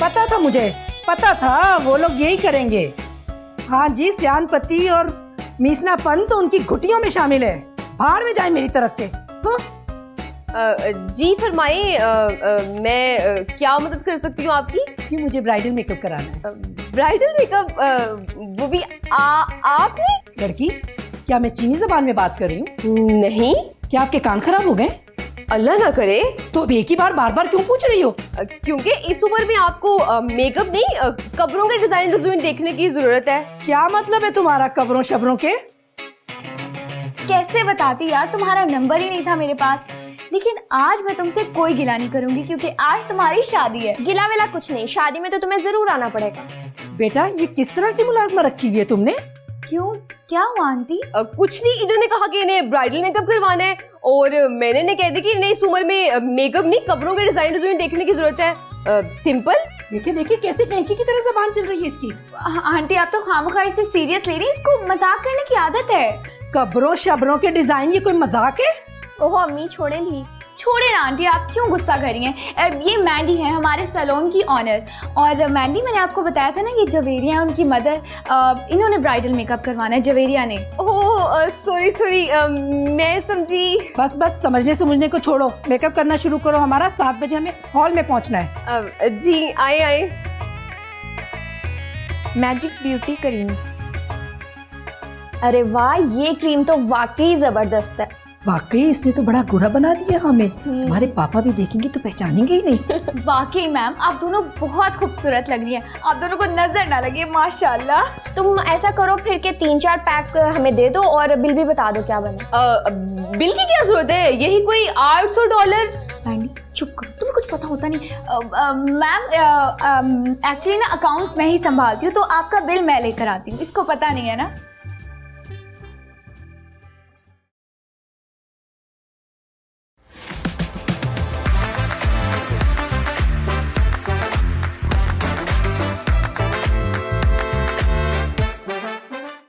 पता था मुझे, पता था वो लोग यही करेंगे। हाँ जी, सियानपति और मीसना पंत उनकी घुटियों में शामिल है। भाड़ में जाए मेरी तरफ से। जी फरमाइए, मैं क्या मदद कर सकती हूँ आपकी? जी मुझे ब्राइडल मेकअप कराना है। Bridal makeup? वो भी आपने? लड़की, क्या मैं चीनी जबान में बात कर रही हूँ? नहीं। क्या आपके कान खराब हो गए? अल्लाह ना करे। तो अब एक ही बार बार बार क्यों पूछ रही हो? क्योंकि इस उम्र में आपको मेकअप नहीं, कपड़ों के डिजाइन देखने की जरूरत है। क्या मतलब है तुम्हारा कब्रों शबरों के? कैसे बताती यार, तुम्हारा नंबर ही नहीं था मेरे पास। लेकिन आज मैं तुमसे कोई गिला नहीं करूंगी क्योंकि आज तुम्हारी शादी है। गिला विला कुछ नहीं, शादी में तो तुम्हें जरूर आना पड़ेगा। बेटा ये किस तरह की मुलाजमा रखी हुई है तुमने? क्यों, क्या हुआ आंटी? कुछ नहीं, इन्होंने कहा कि इन्हें ब्राइडल मेकअप करवाना है और मैंने इन्हें कह दी कि इन्हें इस उम्र में मेकअप नहीं, कपड़ों के डिजाइन देखने की जरूरत है। सिंपल। देखिए देखिए कैसे कैंची की तरह जबान चल रही है इसकी। आंटी आप तो खामखा इसे सीरियस ले रही हैं, इसको मजाक करने की आदत है। कब्रों शबरों के डिजाइन, ये कोई मजाक है? ओहो अम्मी छोड़े भी। छोड़े ना आंटी, आप क्यों गुस्सा कर रही हैं? ये मैंडी है हमारे सैलून की ऑनर। और मैंडी, मैंने आपको बताया था ना ये जवेरिया है उनकी मदर, इन्होंने ब्राइडल मेकअप करवाना है जवेरिया ने। ओह सॉरी, मैं समझी। बस बस समझने समझने को छोड़ो, मेकअप करना शुरू करो। हमारा 7 बजे हमें हॉल में पहुंचना है। जी आए। Magic beauty cream. अरे वाह, ये क्रीम तो वाकई जबरदस्त है। वाकई इसने तो बड़ा गोरा बना दिया हमें। तुम्हारे पापा भी देखेंगे तो पहचानेंगे ही नहीं। वाकई मैम, आप दोनों बहुत खूबसूरत लग रही हैं। आप दोनों को नजर ना लगे, माशाल्लाह। तुम ऐसा करो फिर के 3-4 पैक हमें दे दो और बिल भी बता दो क्या बना। बिल की क्या जरूरत है? यही कोई $800। मैंडी चुप करो, तुम्हें कुछ पता होता नहीं। मैम एक्चुअली ना अकाउंट्स मैं ही संभालती हूँ, तो आपका बिल मैं लेकर आती हूँ। इसको पता नहीं है ना?